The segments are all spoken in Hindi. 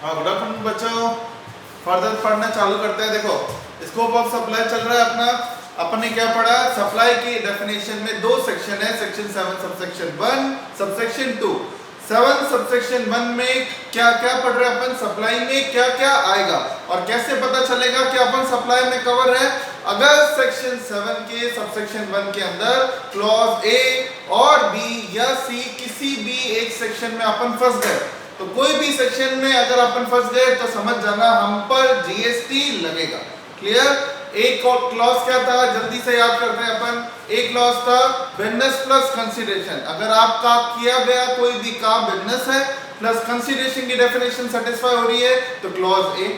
हाँ, गुड आफ्टरनून बच्चों। फर्दर पढ़ना चालू करते हैं। देखो, स्कोप ऑफ सप्लाई चल रहा है अपना। अपन ने क्या पढ़ा? सप्लाई की डेफिनेशन में दो सेक्शन है, सेक्शन 7 सबसेक्शन 1, सबसेक्शन 2। 7 सबसेक्शन 1 में क्या क्या पढ़ रहे हैं अपन? सप्लाई में क्या क्या आएगा और कैसे पता चलेगा कि अपन सप्लाई में कवर है? अगर सेक्शन 7 के सबसेक्शन 1 के अंदर क्लॉज ए और बी या सी किसी भी एक सेक्शन में अपन फंस गए, तो कोई भी सेक्शन में अगर अपन फंस गए तो समझ जाना हम पर जीएसटी लगेगा। क्लियर? एक क्लॉज क्या था, जल्दी से याद करते हैं अपन। एक क्लॉज था बिजनेस प्लस कंसीडरेशन। अगर आपका किया गया कोई भी काम बिजनेस है प्लस कंसीडरेशन की डेफिनेशन सेटिस्फाई हो रही है तो क्लॉज ए।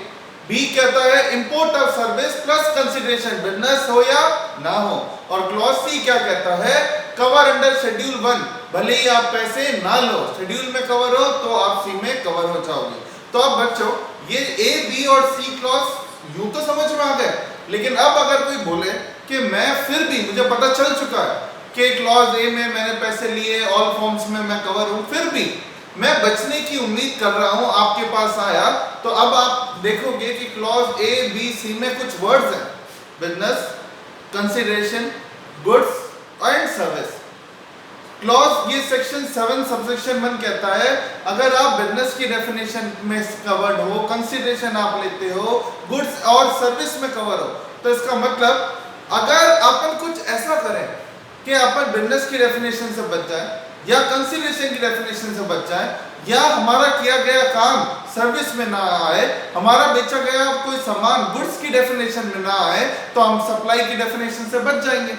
बी कहता है import of service plus consideration, business हो या ना हो। और क्लॉज सी क्या कहता है? कवर अंडर शेड्यूल 1, भले ही आप पैसे ना लो, शेड्यूल में कवर हो तो आप सी में कवर हो जाओगे। तो अब बच्चों ये ए बी और सी क्लॉज यूं तो समझ में आ गए, लेकिन अब अगर कोई बोले कि मैं फिर भी मुझे पता चल चुका है कि क्लॉज ए में मैंने पैसे लिए, ऑल फॉर्म्स में मैं कवर हूं, फिर भी मैं बचने की उम्मीद कर रहा हूं, आपके पास आया, तो अब आप देखोगे कि क्लॉज ए बी सी में कुछ वर्ड्स हैं, business, consideration, goods and service. Clause ये सेक्शन 7 सबसेक्शन 1 कहता है अगर आप बिजनेस की डेफिनेशन में कवर्ड हो, कंसीडरेशन आप लेते हो, गुड्स और सर्विस में कवर हो, तो इसका मतलब अगर अपन कुछ ऐसा करें कि अपन बिजनेस की डेफिनेशन से बच जाए या कंसीडरेशन की डेफिनेशन से बच जाए या हमारा किया गया काम सर्विस में ना आए, हमारा बेचा गया कोई सामान गुड्स की डेफिनेशन में ना आए, तो हम सप्लाई की डेफिनेशन से बच जाएंगे।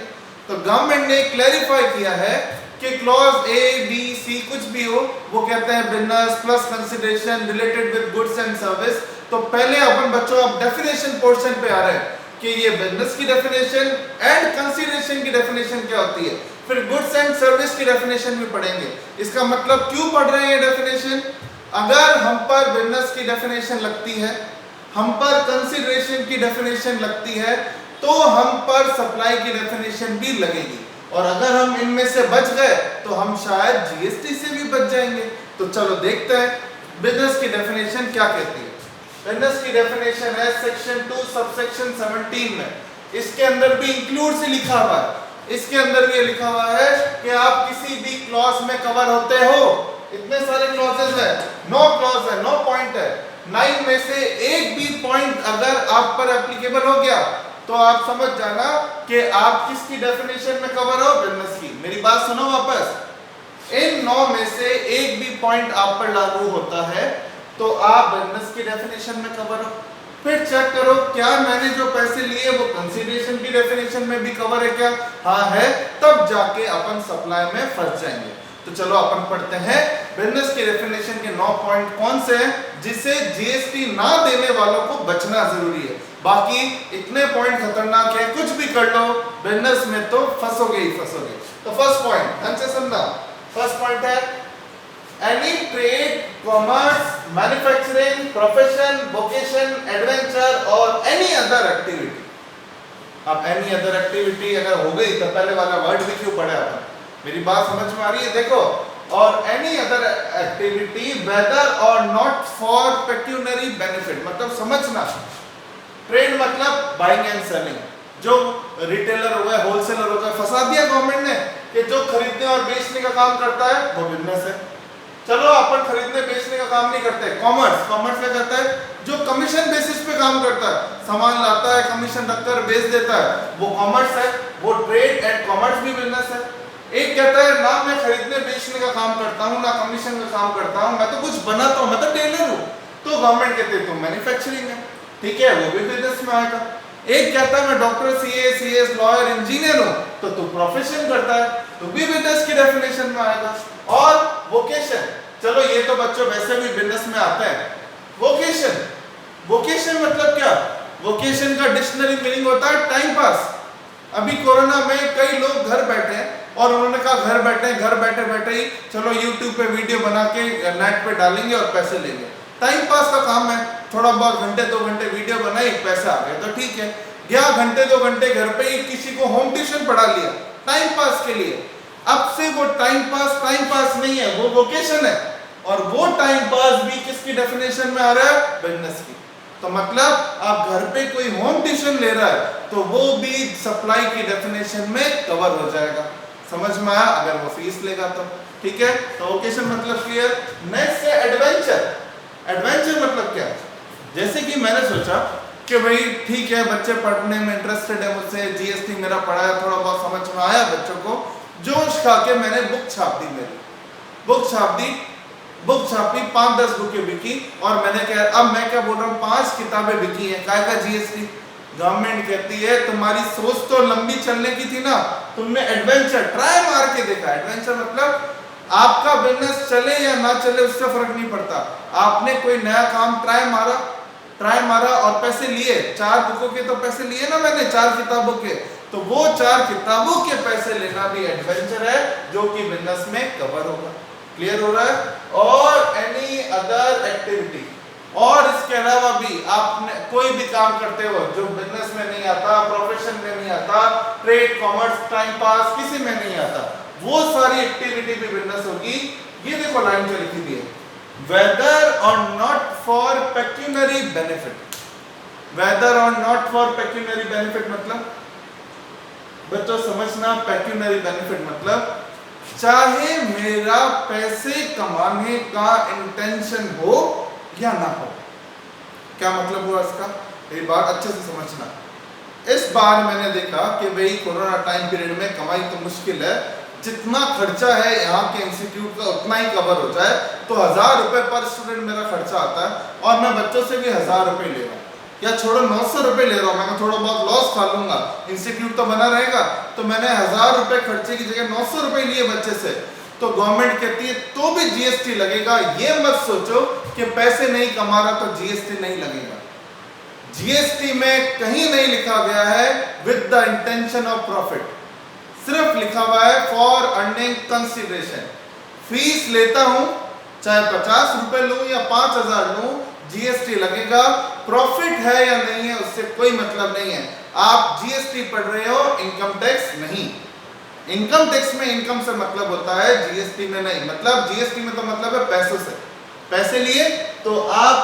तो गवर्नमेंट ने क्लैरिफाई किया है कि क्लॉज ए बी सी कुछ भी हो, वो कहते हैं business plus consideration related with goods and service. तो पहले अपन बच्चों अब डेफिनेशन पोर्शन पे आ रहे हैं कि ये बिजनेस की डेफिनेशन एंड कंसीडरेशन की डेफिनेशन क्या होती है, फिर गुड्स एंड सर्विस की डेफिनेशन भी पढ़ेंगे। इसका मतलब क्यों पढ़ रहे हैं ये डेफिनेशन? अगर हम पर बिजनेस की डेफिनेशन लगती है, हम पर कंसीडरेशन की डेफिनेशन लगती है, तो हम पर सप्लाई की डेफिनेशन भी लगेगी, और अगर हम इनमें से बच गए तो हम शायद जीएसटी से भी बच जाएंगे। तो चलो देखते हैं बिजनेस की डेफिनेशन क्या कहती है। बिजनेस की डेफिनेशन है सेक्शन 2 सबसेक्शन 17 में। इसके अंदर भी इंक्लूड से लिखा हुआ है, इसके अंदर भी लिखा हुआ है कि आप किसी भी क्लॉज में कवर होते हो। इतने सारे क्लॉजेस है, 9 क्लॉज है, 9 पॉइंट है, 9 में से एक भी पॉइंट अगर आप पर एप्लीकेबल हो गया तो आप समझ जाना कि आप किसकी डेफिनेशन में कवर हो? बिजनेस की। मेरी बात सुनो वापस, इन 9 में से एक भी पॉइंट आप पर लागू होता है तो आप बिजनेस की डेफिनेशन में कवर हो। फिर चेक करो क्या मैंने जो पैसे लिए वो कंसीडरेशन की डेफिनेशन में भी कवर है क्या? हाँ है, तब जाके अपन सप्लाई में फंस जाएंगे। तो चलो अपन पढ़ते हैं बिजनेस की डेफिनेशन के 9 पॉइंट कौन से हैं जिसे जीएसटी ना देने वालों को बचना जरूरी है। बाकी इतने पॉइंट खतरनाक है, कुछ भी कर लो बिजनेस में तो फंसोगे ही फंसोगे। तो फर्स्ट पॉइंट ध्यान से सुनना। फर्स्ट पॉइंट है any trade, commerce, manufacturing, profession, vocation, adventure और एनी अदर एक्टिविटी। अब एनी अदर एक्टिविटी अगर हो गई तो पहले वाला वर्ड भी क्यों पढ़ा अपन? मेरी बात समझ में आ रही है? देखो, और एनी अदर एक्टिविटी वेदर और नॉट फॉर पेक्यूनरी बेनिफिट, मतलब समझना। ट्रेड मतलब बाइंग एंड सेलिंग, जो रिटेलर हो गए, होलसेलर हो गए, फंसा दिया गवर्नमेंट ने कि जो खरीदने और बेचने का काम करता है वो बिजनेस है। चलो अपन खरीदने बेचने का काम नहीं करते। कॉमर्स, कॉमर्स क्या करता है? जो कमीशन बेसिस पे काम करता है, सामान लाता है, कमीशन रखकर बेच देता है, वो कॉमर्स है। वो ट्रेड एंड कॉमर्स भी बिजनेस है। एक कहता है ना मैं खरीदने बेचने का काम करता हूँ, ना कमीशन का काम करता हूँ, मैं तो कुछ बनाता हूँ, मैं तो टेलर हूँ, तो गवर्नमेंट कहते हैं तुम मैन्युफैक्चरिंग है, ठीक है, वो भी बिजनेस में आएगा। एक कहता है मैं डॉक्टर, सीएस, लॉयर, इंजीनियर हूँ, तो तू प्रोफेशन करता है, तो भी बिजनेस की डेफिनेशन में आएगा। और वोकेशन, चलो ये तो बच्चों वैसे भी बिजनेस में आता है। वोकेशन, वोकेशन मतलब क्या? वोकेशन का डिक्शनरी मीनिंग होता है टाइम पास। अभी कोरोना में कई लोग घर बैठे हैं और उन्होंने कहा घर बैठे बैठे ही चलो यूट्यूब पे वीडियो बना के नेट पे डालेंगे और पैसे लेंगे। टाइम पास का काम है, थोड़ा बहुत घंटे 2 घंटे वीडियो बनाई, पैसा आ गया तो ठीक है। गया घंटे 2 घंटे घर पे ही किसी को होम ट्यूशन पढ़ा लिया टाइम पास के लिए। अब से वो टाइम पास नहीं है, वो वोकेशन है। और वो टाइम पास भी किस किसकी डेफिनेशन में आ रहा है? बिजनेस की। तो मतलब आप घर पे कोई होम ट्यूशन ले रहा है तो वो भी सप्लाई की डेफिनेशन में कवर हो जाएगा। समझ में आया? अगर वो फीस लेगा तो ठीक है। तो वोकेशन मतलब क्लियर। नेक्स्ट है एडवेंचर। एडवेंचर मतलब क्या? जैसे कि मैंने सोचा कि भाई ठीक है बच्चे पढ़ने में इंटरेस्टेड है, मुझसे जीएसटी मेरा पढ़ा है, थोड़ा बहुत समझ में आया बच्चों को, जोश खा के मैंने बुक छाप दी। मेरी बुक छापी 5-10 बुकें बिकी और मैंने क्या, अब मैं क्या बोल रहा हूँ, 5 किताबें बिकी है। काय का जीएसटी? गवर्नमेंट कहती है तुम्हारी सोच तो लंबी चलने की थी ना, तुमने एडवेंचर ट्राई मार के देखा। एडवेंचर मतलब आपका बिजनेस चले या ना चले उससे फर्क नहीं पड़ता, आपने कोई नया काम ट्राई मारा और पैसे लिए। 4 बुकों के तो पैसे लिए ना मैंने, 4 किताबों के, तो वो 4 किताबों के पैसे लेना भी एडवेंचर है जो कि बिजनेस में कवर होगा। क्लियर हो रहा है? और एनी अदर एक्टिविटी, और इसके अलावा भी आपने कोई भी काम करते हो जो बिजनेस में नहीं आता, प्रोफेशन में नहीं आता, ट्रेड, कॉमर्स, टाइम पास किसी में नहीं आता, वो सारी एक्टिविटी भी बिजनेस होगी। ये देखो लाइन जो लिखी हुई है, वेदर और not for pecuniary benefit. Whether और नॉट फॉर पेक्यूनरी बेनिफिट मतलब बच्चों समझना, पेक्यूनरी बेनिफिट मतलब चाहे मेरा पैसे कमाने का इंटेंशन हो या ना हो। क्या मतलब हुआ इसका? ये बात अच्छे से समझना। इस बार मैंने देखा कि भाई कोरोना टाइम पीरियड में कमाई तो मुश्किल है, जितना खर्चा है यहाँ के इंस्टीट्यूट का उतना ही कवर हो जाए, तो 1000 रुपए पर स्टूडेंट मेरा खर्चा आता है और मैं बच्चों से भी 1000 रुपए ले रहा हूँ, या छोड़ो 900 रुपए ले रहा हूँ, मैं थोड़ा बहुत लॉस खा लूंगा, इंस्टीट्यूट तो बना रहेगा, तो मैंने 1000 रुपए खर्चे की जगह 900 रुपए लिए बच्चे से, तो गवर्नमेंट कहती है तो भी जीएसटी लगेगा। ये मत सोचो कि पैसे नहीं कमा रहा तो जीएसटी नहीं लगेगा। जीएसटी में कहीं नहीं लिखा गया है with the intention of profit, सिर्फ लिखा हुआ है फॉर अर्निंग कंसिडरेशन। फीस लेता हूं चाहे 50 रुपए लूं या 5000 लूं, जीएसटी लगेगा। प्रॉफिट है या नहीं है उससे कोई मतलब नहीं है। आप जीएसटी पढ़ रहे हो, इनकम टैक्स नहीं। इनकम टैक्स में इनकम से मतलब होता है, जीएसटी में नहीं। मतलब जीएसटी में तो मतलब है पैसों से, पैसे लिए तो आप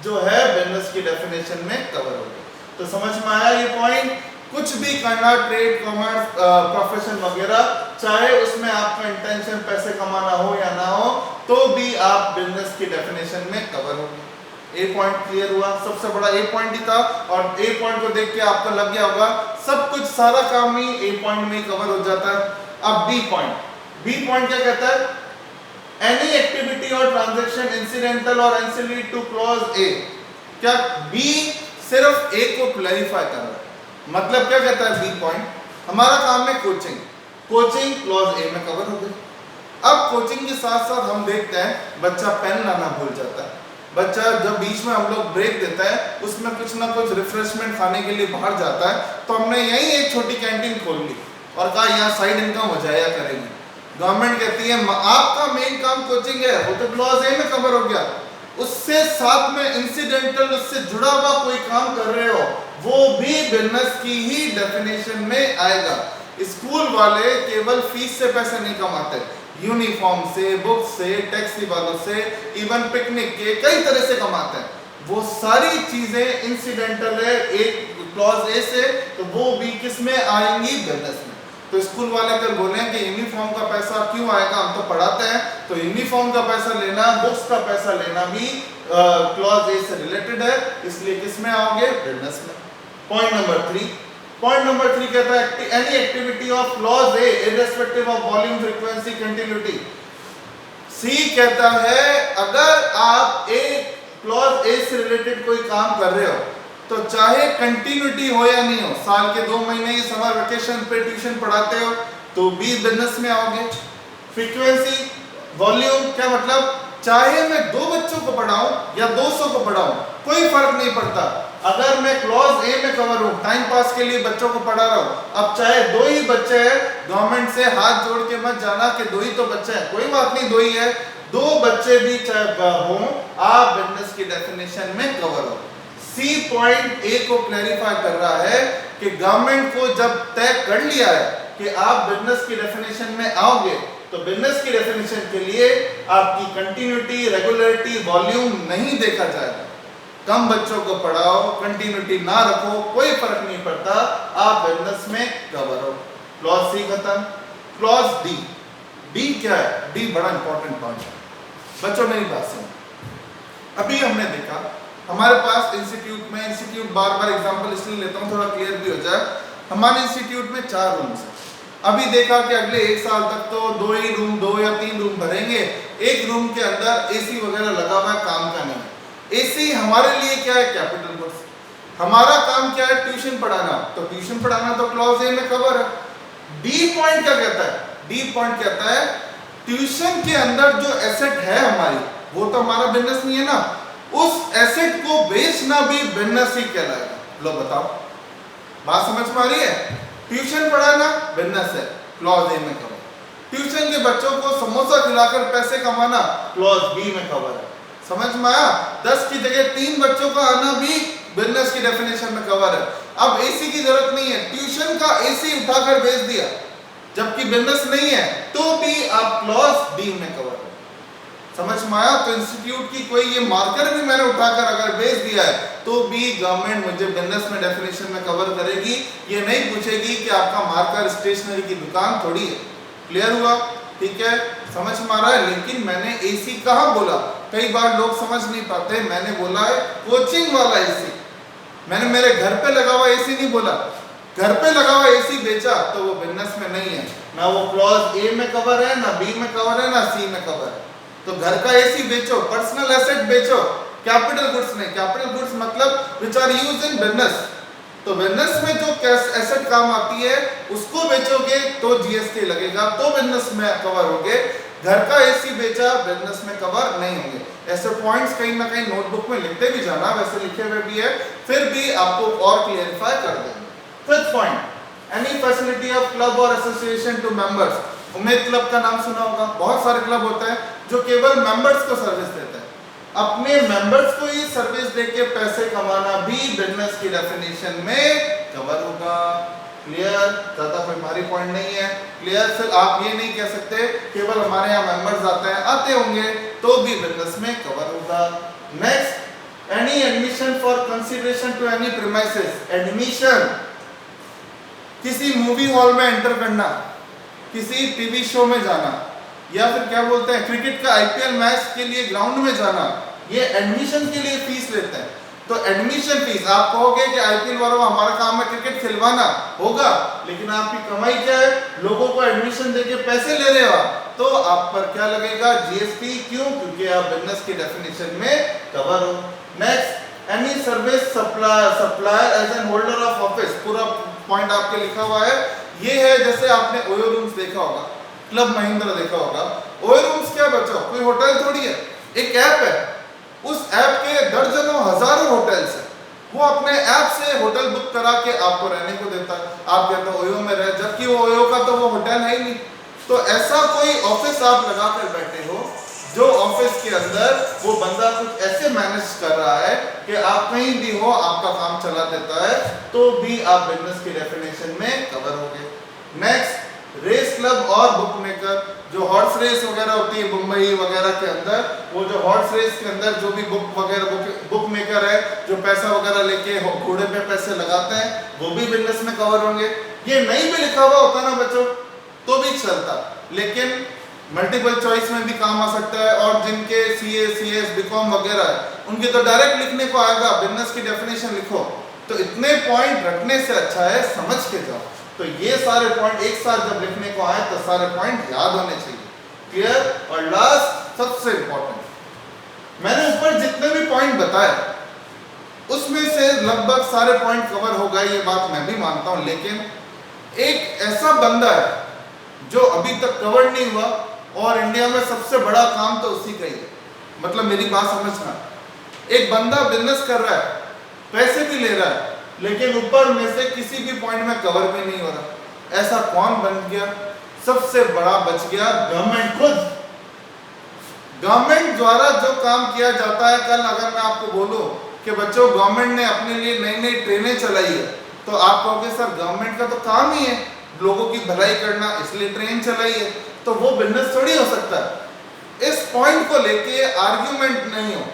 जो है बिजनेस की डेफिनेशन में कवर हो गए। तो समझ में आया ये पॉइंट? कुछ भी करना, ट्रेड, कॉमर्स, प्रोफेशन वगैरह, चाहे उसमें आपका इंटेंशन पैसे कमाना हो या ना हो, तो भी आप बिजनेस की डेफिनेशन में कवर होंगे। ए पॉइंट क्लियर हुआ? सबसे बड़ा ए पॉइंट ही था, और ए पॉइंट को देख के आपको लग गया होगा सब कुछ, सारा काम ही ए पॉइंट में ही कवर हो जाता है। अब बी पॉइंट। बी पॉइंट क्या कहता है? एनी एक्टिविटी और ट्रांजैक्शन इंसिडेंटल और एंसिलरी टू क्लॉज ए। क्या बी सिर्फ ए को क्लैरिफाई कर रहा है? मतलब क्या कहता है बी पॉइंट? हमारा काम है कोचिंग, कोचिंग क्लॉज ए में कवर हो गई। अब कोचिंग के साथ साथ हम देखते हैं बच्चा पेन लाना भूल जाता है। बच्चा जब बीच में हम लोग ब्रेक देता है, उसमें कुछ ना कुछ रिफ्रेशमेंट खाने के लिए बाहर जाता है, तो हमने यही एक छोटी कैंटीन खोल ली और कहा यहाँ साइड इनकम हो जाया करेगी। गवर्नमेंट कहती है आपका मेन काम कोचिंग है, वो तो क्लॉज ए में कवर हो गया। उससे साथ में इंसिडेंटल, उससे जुड़ा हुआ कोई काम कर रहे हो, वो भी बिजनेस की ही डेफिनेशन में आएगा। स्कूल वाले केवल फीस से पैसे नहीं कमाते, यूनिफॉर्म से, बुक से, टैक्सी वालों से, इवन पिकनिक के कई तरह से कमाते हैं। वो सारी चीजें इंसिडेंटल है एक क्लॉज ए से, तो वो भी किस में आएंगी? बिजनेस में। तो स्कूल वाले अगर बोले कि यूनिफॉर्म का पैसा क्यों आएगा, हम तो पढ़ाते हैं, तो यूनिफॉर्म का पैसा लेना, बुक्स का पैसा लेना भी क्लॉज ए से रिलेटेड है, इसलिए किस में आओगे? बिजनेस में। Point number 3। पॉइंट नंबर 3 कहता है any activity of clause A irrespective of volume, frequency, continuity. C कहता है अगर आप एक क्लॉज ए से रिलेटेड कोई काम कर रहे हो, तो चाहे कंटिन्यूटी हो या नहीं हो, साल के 2 महीने समर वेकेशन पे ट्यूशन पढ़ाते हो, तो भी बिजनेस में आओगे। फ्रीक्वेंसी, वॉल्यूम, क्या मतलब? चाहे मैं 2 बच्चों को पढ़ाऊं या 200 को पढ़ाऊं, कोई फर्क नहीं पड़ता। अगर मैं क्लॉज ए में कवर हूं, टाइम पास के लिए बच्चों को पढ़ा रहा हूं, अब चाहे 2 ही बच्चे हैं, गवर्नमेंट से हाथ जोड़ के मत जाना कि 2 ही तो बच्चे हैं, कोई बात नहीं, 2 ही है, 2 बच्चे भी चाहे हों, आप बिजनेस की डेफिनेशन में कवर हो। सी पॉइंट ए को क्लैरिफाई कर रहा है कि गवर्नमेंट को जब तय कर लिया है कि आप बिजनेस की डेफिनेशन में आओगे, तो बिजनेस की डेफिनेशन के लिए आपकी कंटिन्यूटी, रेगुलरिटी, वॉल्यूम नहीं देखा जाएगा। कम बच्चों को पढ़ाओ, कंटिन्यूटी ना रखो, कोई फर्क नहीं पड़ता, आप बिजनेस में कवर हो। क्लॉज सी खत्म। Clause D. डी क्या है? डी बड़ा इंपॉर्टेंट पॉइंट है बच्चों, मेरी बात सुनो। अभी हमने देखा हमारे पास इंस्टीट्यूट बार बार एग्जांपल इसलिए लेता हूँ थोड़ा क्लियर भी हो जाए। हमारे इंस्टीट्यूट में 4 रूम्स हैं। अभी देखा कि अगले 1 साल तक तो 2 ही रूम, 2 या 3 रूम भरेंगे। एक रूम के अंदर एसी वगैरह लगा हुआ है, काम का नहीं। एसी हमारे लिए क्या है? Capital goods. हमारा काम क्या है? ट्यूशन पढ़ाना। तो ट्यूशन पढ़ाना तो क्लॉज ए में कवर है। डी पॉइंट क्या कहता है? डी पॉइंट कहता है ट्यूशन के अंदर जो एसेट है हमारी, वो तो हमारा बिजनेस नहीं है ना, उस एसेट को बेचना भी बिजनेस ही कहलाएगा। लो बताओ, बात समझ में आ रही है? ट्यूशन पढ़ाना बिजनेस है, क्लॉज ए में कवर। ट्यूशन के बच्चों को समोसा खिलाकर पैसे कमाना क्लॉज बी में कवर है। समझ में आया? 10 की जगह 3 बच्चों का आना भी बिजनेस की डेफिनेशन में कवर है। अब एसी की जरूरत नहीं है, ट्यूशन का एसी उठाकर बेच दिया जबकि बिजनेस नहीं है, तो भी आप क्लॉज डी में कवर है। समझ में आया? तो इंस्टीट्यूट की कोई ये मार्कर भी मैंने उठाकर अगर बेच दिया है तो भी गवर्नमेंट मुझे बिजनेस में डेफिनेशन में कवर करेगी। ये नहीं पूछेगी कि आपका मार्कर स्टेशनरी की दुकान थोड़ी है। क्लियर हुआ? ठीक है, समझ में आ रहा है? लेकिन मैंने एसी कहाँ बोला? कई बार लोग समझ नहीं पाते, मैंने बोला है कोचिंग वाला एसी। मैंने मेरे घर पे लगा हुआ एसी नहीं बोला। घर पे लगा हुआ एसी बेचा तो वो बिजनेस में नहीं है, ना वो क्लॉज ए में कवर है, ना बी में कवर है, ना सी में कवर है। तो घर का एसी बेचो, पर्सनल एसेट बेचो, कैपिटल गुड्स नहीं। कैपिटल गुड्स मतलब which are used in business. तो बिजनेस में जो एसेट काम आती है उसको बेचोगे तो जीएसटी लगेगा, तो बिजनेस में कवर होगे। घर का एसी बेचा, बिजनेस में कवर नहीं होंगे। ऐसे पॉइंट्स कहीं ना कहीं नोटबुक में लिखते भी जाना, वैसे लिखे हुए भी है, फिर भी आपको और क्लियरिफाई कर देंगे। Fifth point, any facility of club और एसोसिएशन टू मेंबर्स। उम्मीद क्लब का नाम सुना होगा। बहुत सारे क्लब होते हैं जो केवल मेंबर्स को सर्विस देते हैं। अपने मेंबर्स को ही सर्विस देके पैसे कमाना भी बिजनेस की डेफिनेशन में कवर होगा। क्लियर? ज्यादा कोई भारी पॉइंट नहीं है। क्लियर? फिर आप ये नहीं कह सकते केवल हमारे यहाँ मेंबर्स आते होंगे तो भी बिजनेस में कवर होगा। Next, any admission for consideration to any premises. Admission, किसी मूवी हॉल में एंटर करना, किसी टीवी शो में जाना, या फिर क्या बोलते हैं क्रिकेट का आईपीएल मैच के लिए ग्राउंड में जाना, ये एडमिशन के लिए फीस लेते हैं। तो एडमिशन फीस, आप कहोगे कि आईपीएल वालों हमारा काम है क्रिकेट खिलवाना, होगा, लेकिन आपकी कमाई क्या है? लोगों को एडमिशन देके पैसे ले रहे हो, तो आप पर क्या लगेगा? जीएसटी। क्यों? क्योंकि आप बिजनेस की डेफिनेशन में कवर हो। Next, any service supplier as an holder of office. पूरा पॉइंट आपके लिखा हुआ है। ये है जैसे आपने ओयो रूम्स देखा होगा, क्लब महिंद्रा देखा होगा। ओयो रूम्स क्या बच्चों? कोई होटल थोड़ी है, एक ऐप है। उस ऐप के दर्जनों हजारों होटल्स हैं। वो अपने ऐप से होटल बुक करा के आपको रहने को देता है। आप कहते हो ओयो में रहे, जबकि वो ओयो का तो वो होटल है ही नहीं। तो ऐसा कोई ऑफिस आप लगा कर बैठे हो जो ऑफिस के अंदर वो बंदा कुछ ऐसे मैनेज कर रहा है कि आप कहीं भी हो आपका काम चला देता है, तो भी आप बिजनेस की डेफिनेशन में कवर होगे। नेक्स्ट, रेस क्लब और बुक मेकर। जो हॉर्स रेस वगैरह होती है मुंबई वगैरह के अंदर, वो जो हॉर्स रेस के अंदर जो भी बुक मेकर है, जो पैसा वगैरह लेके घोड़े पे पैसे लगाते हैं, वो भी बिजनेस में कवर होंगे। ये नहीं भी लिखा हुआ होता ना बच्चों तो भी चलता, लेकिन मल्टीपल चॉइस में भी काम आ सकता है। और जिनके सीए, सीएस, बीकॉम वगैरह है, उनके तो डायरेक्ट लिखने को आएगा बिजनेस की डेफिनेशन लिखो। तो इतने पॉइंट रखने से अच्छा है समझ के जाओ। तो ये सारे पॉइंट एक साथ जब लिखने को आए तो सारे पॉइंट याद होने चाहिए। क्लियर? और लास्ट सबसे इंपॉर्टेंट, मैंने ऊपर जितने भी पॉइंट बताए उसमें से लगभग सारे पॉइंट कवर हो गए, ये बात मैं भी मानता हूं। लेकिन एक ऐसा बंदा है जो अभी तक कवर नहीं हुआ और इंडिया में सबसे बड़ा काम तो उसी का ही है। मतलब मेरी बात समझना, एक बंदा बिजनेस कर रहा है, पैसे भी ले रहा है, लेकिन ऊपर में से किसी भी पॉइंट में कवर भी नहीं हो रहा। ऐसा कौन बन गया? सबसे बड़ा बच गया गवर्नमेंट खुद। गवर्नमेंट द्वारा जो काम किया जाता है, कल अगर मैं आपको बोलूं कि बच्चों गवर्नमेंट ने अपने लिए नई नई ट्रेनें चलाई है, तो आप कहोगे सर गवर्नमेंट का तो काम ही है लोगों की भलाई करना, इसलिए ट्रेन चलाई है। तो वो बिजनेस थोड़ी हो सकता है। इस पॉइंट को लेके आर्ग्यूमेंट नहीं हो।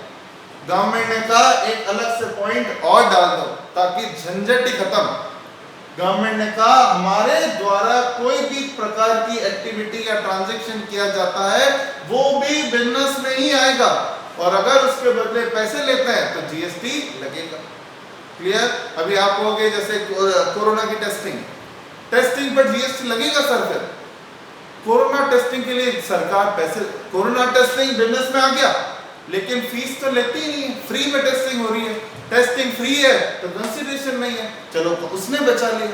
गवर्नमेंट ने कहा एक अलग से पॉइंट और डाल दो ताकि झंझट ही खत्म। गवर्नमेंट ने कहा हमारे द्वारा कोई भी प्रकार की एक्टिविटी या ट्रांजैक्शन किया जाता है वो भी बिजनेस में ही आएगा, और अगर उसके बदले पैसे लेते हैं तो जीएसटी लगेगा। क्लियर? अभी आप कहोगे जैसे कोरोना की टेस्टिंग पर जीएसटी लगेगा सर। फिर कोरोना टेस्टिंग के लिए सरकार पैसे, कोरोना टेस्टिंग बिजनेस में आ गया लेकिन फीस तो लेती ही नहीं है, फ्री में टेस्टिंग हो रही है। टेस्टिंग फ्री है तो कंसिडरेशन नहीं है, चलो तो उसने बचा लिया।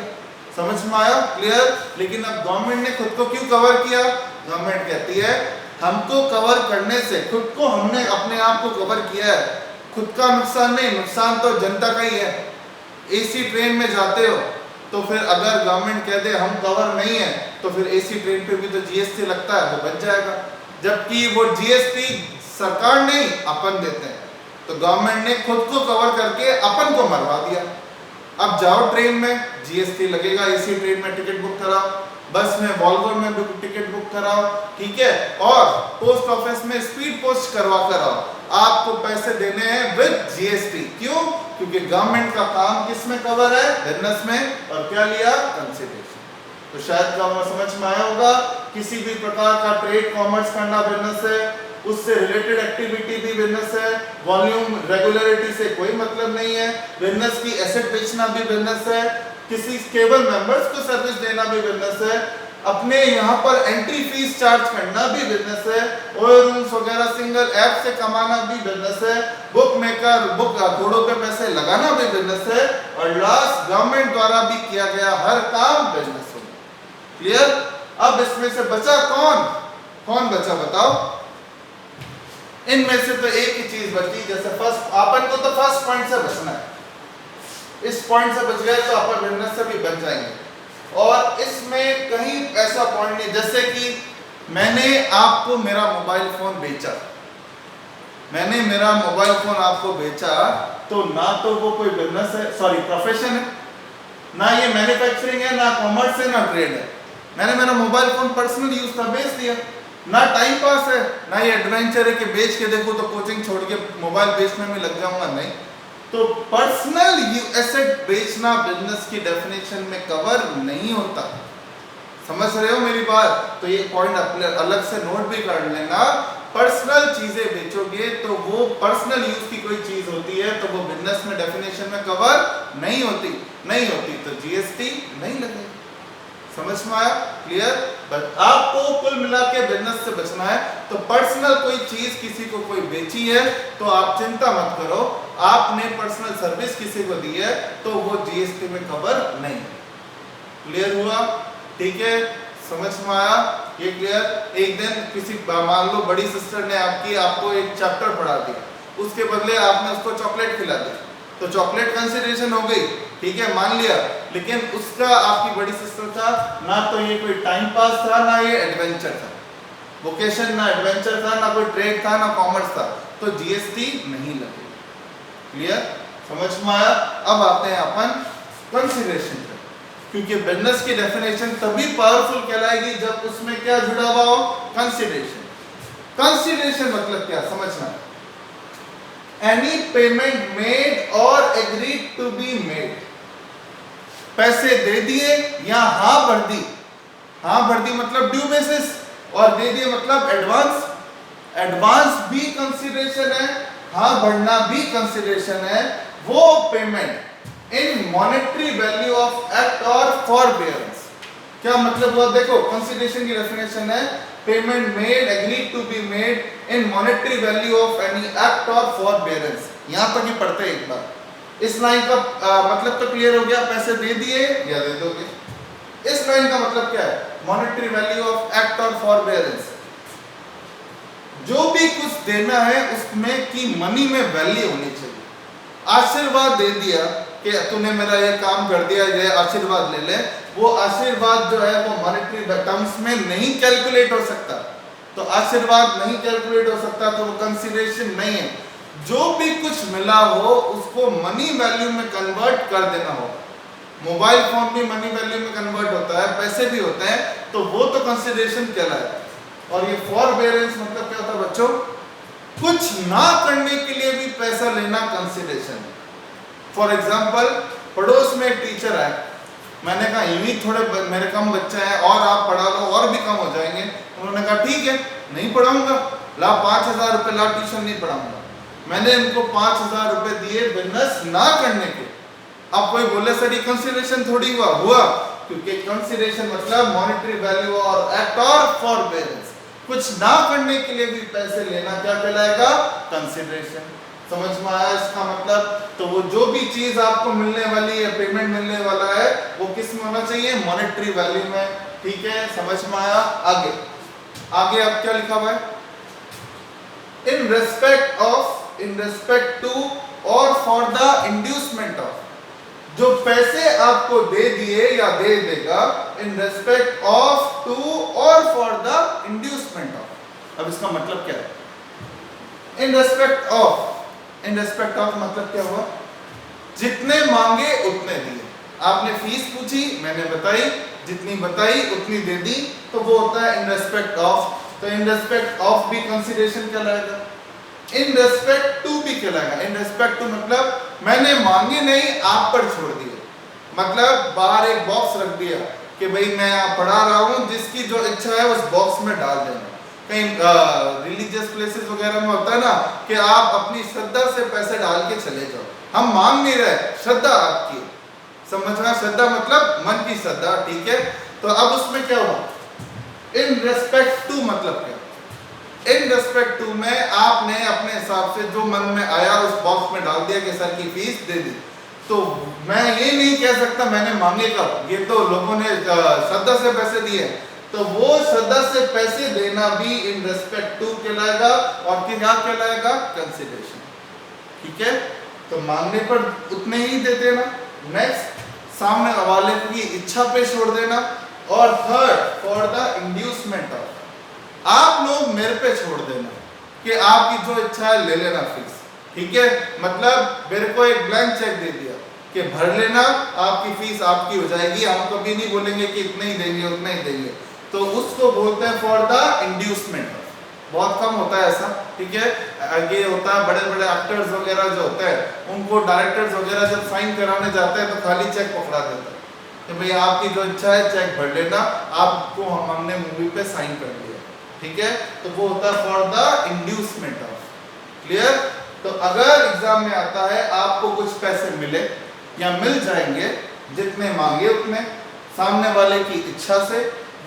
समझ में आया? क्लियर? लेकिन अब गवर्नमेंट ने खुद को क्यों कवर किया? गवर्नमेंट कहती है हमको कवर करने से खुद को, हमने अपने आप को कवर किया है, खुद का नुकसान नहीं, नुकसान तो जनता का ही है। एसी ट्रेन में जाते हो तो फिर अगर गवर्नमेंट कह दे हम कवर नहीं है तो फिर एसी ट्रेन पे भी तो जीएसटी लगता है, वो बच जाएगा। जबकि वो जीएसटी सरकार नहीं अपन देते हैं, तो गवर्नमेंट ने खुद को कवर करके अपन को मरवा दिया। अब जाओ ट्रेन में जीएसटी लगेगा, एसी ट्रेन में टिकट बुक कराओ, बस में वॉल्वो में टिकट बुक कराओ, ठीक है, और पोस्ट ऑफिस में स्पीड पोस्ट करवा कराओ, आपको पैसे देने हैं विद जीएसटी। क्यों? क्योंकि गवर्नमेंट का काम किस में कवर है? बिजनेस में। और क्या लिया? कंसिडरेशन। तो शायद समझ में आया होगा, किसी भी प्रकार का ट्रेड कॉमर्स करना बिजनेस है, उससे रिलेटेड एक्टिविटी भी बिजनेस है, वॉल्यूम रेगुलरिटी से कोई मतलब नहीं है, बिजनेस की एसेट बेचना भी बिजनेस है, किसी केवल मेंबर्स को सर्विस देना भी बिजनेस है, अपने यहाँ पर एंट्री फीस चार्ज करना भी बिजनेस है, ओयो रूल्स वगैरह सिंगल ऐप से कमाना भी बिजनेस है, बुक मेकर बुक घोड़ों पे पैसे लगाना भी बिजनेस है, और लास्ट गवर्नमेंट द्वारा भी किया गया हर काम बिजनेस होगा। क्लियर? अब इसमें से बचा कौन बचा बताओ? इनमें से तो एक ही चीज बची, जैसे फर्स्ट, अपन को तो फर्स्ट पॉइंट से बचना है, इस पॉइंट से बच गए तो अपन बिजनेस से भी बच जाएंगे। और इसमें कहीं ऐसा पॉइंट नहीं, जैसे कि मैंने आपको मेरा मोबाइल फोन बेचा, मैंने मेरा मोबाइल फोन आपको बेचा, तो ना तो वो कोई बिजनेस है, सॉरी प्रोफेशन है, ना ये मैन्युफैक्चरिंग है, ना कॉमर्स है, ना ट्रेड है। मैंने मेरा मोबाइल फोन पर्सनल यूज था, बेच दिया। ना टाइम पास है, ना ये एडवेंचर है कि बेच के देखो तो कोचिंग छोड़ के मोबाइल बेचने में लग जाऊंगा, नहीं। तो पर्सनल एसेट बेचना बिजनेस की डेफिनेशन में कवर नहीं होता। समझ रहे हो मेरी बात? तो ये पॉइंट अपने अलग से नोट भी कर लेना। पर्सनल चीजें बेचोगे तो वो पर्सनल यूज की कोई चीज होती है तो वो बिजनेस में डेफिनेशन में कवर नहीं होती तो जीएसटी नहीं लगेगी। समझ में आया? क्लियर? बट आपको कुल मिला के बिजनेस से बचना है, तो पर्सनल कोई चीज किसी को कोई बेची है तो आप चिंता मत करो, आपने पर्सनल सर्विस किसी को दी है तो वो जीएसटी में कवर नहीं। क्लियर हुआ? ठीक है, समझ में आया? ये क्लियर? एक दिन किसी, मान लो बड़ी सिस्टर ने आपको एक चैप्टर पढ़ा दिया, उसके बदले आपने उसको चॉकलेट खिला दी, तो चॉकलेट कंसिडरेशन हो गई, ठीक है, मान लिया। लेकिन उसका आपकी बड़ी सिस्टर था ना, तो ये कोई टाइम पास था, ना ये एडवेंचर था, वोकेशन ना एडवेंचर था, ना कोई ट्रेड था, ना कॉमर्स था, तो जीएसटी नहीं लगेगा। क्लियर? समझ में आया? अब आते हैं अपन कंसिडरेशन पे, क्योंकि बिजनेस की डेफिनेशन तभी पावरफुल कहलाएगी जब उसमें क्या जुड़ा हुआ हो? कंसिडरेशन। कंसिडरेशन मतलब क्या समझना? एनी पेमेंट मेड और एग्रीड टू बी मेड, पैसे दे दिए या हाँ भर दी, हाँ भर दी मतलब ड्यू बेसिस, और दे दिए मतलब एडवांस। एडवांस भी कंसिडरेशन है, हाँ भरना भी कंसिडरेशन है। वो payment in monetary value of act और फॉरबेयरेंस। क्या मतलब हुआ? देखो कंसिडरेशन की डेफिनेशन है payment made agreed to be made in monetary value of any act और फॉरबेयरेंस। यहां तक ही पढ़ते हैं एक बार। इस लाइन का मतलब तो क्लियर हो गया, पैसे दे दिए या दे दोगे। इस लाइन का मतलब क्या है? मॉनेटरी वैल्यू ऑफ एक्ट और फॉरबेयरेंस। जो भी कुछ देना है उसमें की मनी में वैल्यू होनी चाहिए। आशीर्वाद दे दिया कि तूने मेरा ये काम कर दिया, ये आशीर्वाद ले ले, वो आशीर्वाद जो है वो मॉनेटरी टर्म्स में नहीं कैलकुलेट हो सकता। तो आशीर्वाद नहीं कैलकुलेट हो सकता तो वो कंसिडरेशन नहीं है। जो भी कुछ मिला हो उसको मनी वैल्यू में कन्वर्ट कर देना हो। मोबाइल फोन भी मनी वैल्यू में कन्वर्ट होता है, पैसे भी होते हैं, तो वो तो कंसिडरेशन कहलाएगा। और ये फॉरबेरेंस मतलब क्या होता है बच्चों? कुछ ना करने के लिए भी पैसा लेना कंसिडरेशन है। फॉर एग्जाम्पल, पड़ोस में एक टीचर है, मैंने कहा यूं थोड़े मेरे कम बच्चे हैं और आप पढ़ा लो और भी कम हो जाएंगे। उन्होंने कहा ठीक है नहीं पढ़ाऊंगा, ला 5,000 रुपए ला, ट्यूशन नहीं पढ़ाऊंगा। मैंने इनको 5,000 रुपए दिए बिजनेस ना करने के। अब कोई बोले सर ये कंसिडरेशन थोड़ी हुआ, क्योंकि कंसिडरेशन मतलब मॉनेटरी वैल्यू और एक्ट और फॉरबेरेंस, कुछ ना करने के लिए भी पैसे लेना क्या कहलाएगा? कंसिडरेशन। समझ में आया इसका मतलब? तो वो जो भी चीज आपको मिलने वाली है, पेमेंट मिलने वाला है, वो किस में होना चाहिए? मॉनेटरी वैल्यू में। ठीक है, समझ में आया? आगे अब क्या लिखा हुआ है? इन रेस्पेक्ट टू और फॉर द इंड्यूसमेंट ऑफ, जो पैसे आपको दे दिए या दे देगा, इन रेस्पेक्ट ऑफ टू और फॉर द इंड्यूसमेंट ऑफ। अब इसका मतलब क्या है? इन रेस्पेक्ट ऑफ मतलब क्या हुआ? जितने मांगे उतने दिए। आपने फीस पूछी, मैंने बताई, जितनी बताई उतनी दे दी, तो वो होता है इन रेस्पेक्ट ऑफ। तो इन रेस्पेक्ट ऑफ भी कंसिडरेशन कहलाएगा, इन रेस्पेक्ट टू भी कहलाएगा। इन रेस्पेक्ट टू मतलब मैंने मांगे नहीं, आप पर छोड़ दिए। मतलब बाहर एक बॉक्स रख दिया कि भाई मैं यहाँ पढ़ा रहा हूँ, जिसकी जो इच्छा है उस बॉक्स में डाल देना। कहीं रिलीजियस प्लेसेस वगैरह में होता है ना कि आप अपनी श्रद्धा से पैसे डाल के चले जाओ, हम मांग नहीं रहे, श्रद्धा आपकी। समझना? श्रद्धा मतलब मन की श्रद्धा। ठीक है, तो अब उसमें क्या हुआ? इन रेस्पेक्ट टू मतलब क्या? इन रेस्पेक्ट टू में आपने अपने हिसाब से जो मन में आया उस बॉक्स में डाल दिया कि सर की फीस दे दी। तो मैं ये नहीं कह सकता मैंने मांगे कब, ये तो लोगों ने श्रद्धा से पैसे दिए, तो वो श्रद्धा से पैसे देना भी इन रेस्पेक्ट टू कहलाएगा। और क्या कहलाएगा? कंसिडरेशन। ठीक है, तो मांगने पर उतने ही दे देना। नेक्स्ट, सामने वाले की इच्छा पे छोड़ देना। और third, for the inducement of, आप लोग मेरे पे छोड़ देना कि आपकी जो इच्छा है ले लेना फीस। ठीक है, मतलब मेरे को एक ब्लैंक चेक दे दिया कि भर लेना, आपकी फीस आपकी हो जाएगी, हम कभी नहीं बोलेंगे कि इतने ही देंगे उतने ही देंगे। तो उसको बोलते हैं फॉर द इंड्यूसमेंट। बहुत कम होता है ऐसा। ठीक है, ये होता है बड़े बड़े एक्टर्स वगैरह जो होते हैं, उनको डायरेक्टर्स वगैरह जब साइन कराने जाते हैं तो खाली चेक पकड़ा देता है कि भाई आपकी जो इच्छा है चेक भर लेना, आपको हमने मूवी पे साइन कर दिया। ठीक है, तो वो होता है for the inducement of. Clear? तो अगर एग्जाम में आता है आपको कुछ पैसे मिले या मिल जाएंगे, जितने मांगे उतने, सामने वाले की इच्छा से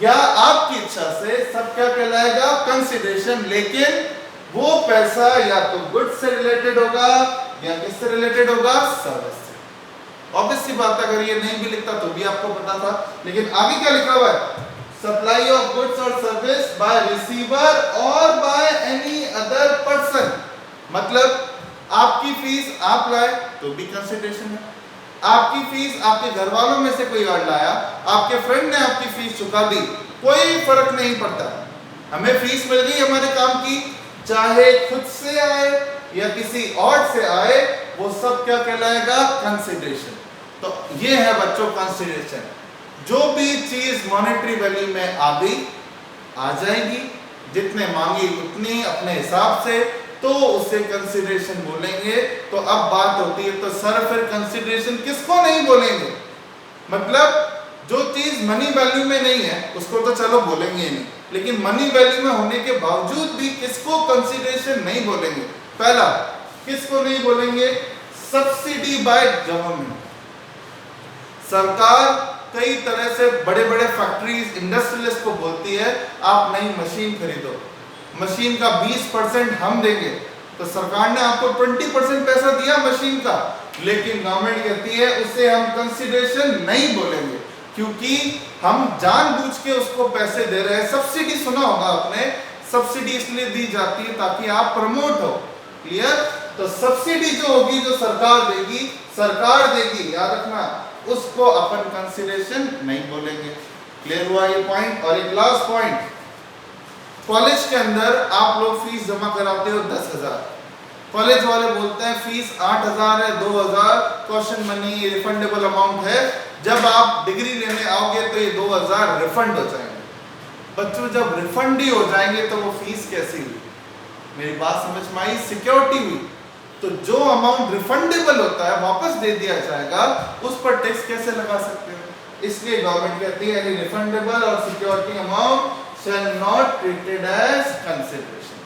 या आपकी इच्छा से, सब क्या कहलाएगा? कंसिडरेशन। लेकिन वो पैसा या तो गुड्स से रिलेटेड होगा या किससे रिलेटेड होगा? सर्विस से। ऑब्वियस सी बात है, अगर ये नहीं भी लिखता तो भी आपको पता था। लेकिन आगे क्या लिखा हुआ है? सप्लाई ऑफ गुड्स और सर्विस बाय रिसीवर और बाय एनी अदर पर्सन। मतलब आपकी फीस आप लाए तो भी कंसिडरेशन है, आपकी फीस आपके घर वालों में से कोई और लाया, आपके फ्रेंड ने आपकी फीस चुका दी, कोई फर्क नहीं पड़ता। हमें फीस मिल गई हमारे काम की, चाहे खुद से आए या किसी और से आए, वो सब क्या कहलाएगा? कंसिडरेशन। तो ये है बच्चों कंसिडरेशन। जो भी चीज मॉनेटरी वैल्यू में आ गई, आ जाएगी, जितने मांगी उतनी अपने हिसाब से, तो उसे कंसिडरेशन बोलेंगे। तो अब बात होती है, तो सर फिर कंसिडरेशन किसको नहीं बोलेंगे? मतलब जो चीज मनी वैल्यू में नहीं है उसको तो चलो बोलेंगे ही नहीं, लेकिन मनी वैल्यू में होने के बावजूद भी किसको कंसिडरेशन नहीं बोलेंगे? पहला, किसको नहीं बोलेंगे? Subsidy by government. सरकार कई तरह से बड़े बड़े फैक्ट्रीज, इंडस्ट्रियलिस्ट को बोलती है आप नई मशीन खरीदो, मशीन का 20% हम देंगे। तो सरकार ने आपको 20% पैसा दिया मशीन का, लेकिन गवर्नमेंट कहती है उसे हम कंसिडरेशन नहीं बोलेंगे, क्योंकि हम जानबूझ के उसको पैसे दे रहे हैं। सब्सिडी सुना होगा आपने, सब्सिडी इसलिए दी जाती है ताकि आप प्रमोट हो। क्लियर? तो सब्सिडी जो होगी, जो सरकार देगी, याद रखना, उसको अपन कंसिडरेशन नहीं बोलेंगे। क्लियर हुआ ये पॉइंट? और एक लास्ट पॉइंट, कॉलेज के अंदर आप लोग फीस जमा कराते हो 10,000, कॉलेज वाले बोलते हैं फीस 8,000 है, 2,000 क्वेश्चन मनी रिफंडेबल अमाउंट है, जब आप डिग्री लेने आओगे तो ये 2,000 रिफंड हो जाएंगे। बच्चों जब रिफंड ही हो जाएंगे तो वो फीस कैसी हुई? मेरी बात समझ में आई? सिक्योरिटी हुई। तो जो अमाउंट रिफंडेबल होता है, वापस दे दिया जाएगा, उस पर टैक्स कैसे लगा सकते हो? इसलिए गवर्नमेंट कहती है रिफंडेबल और security amount shall not treated as consideration.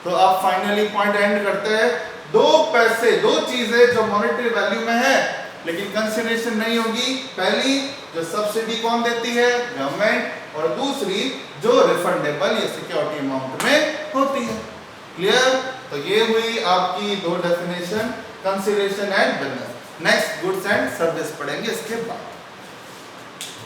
तो आप फाइनली पॉइंट एंड करते हैं, दो पैसे, दो चीजें जो मॉनेटरी वैल्यू में है लेकिन कंसिडरेशन नहीं होगी। पहली, जो सब्सिडी कौन देती है? गवर्नमेंट। और दूसरी, जो रिफंडेबल या सिक्योरिटी अमाउंट में होती है। क्लियर? तो ये हुई आपकी दो definition, consideration and business. Next goods and service पढ़ेंगे इसके बाद।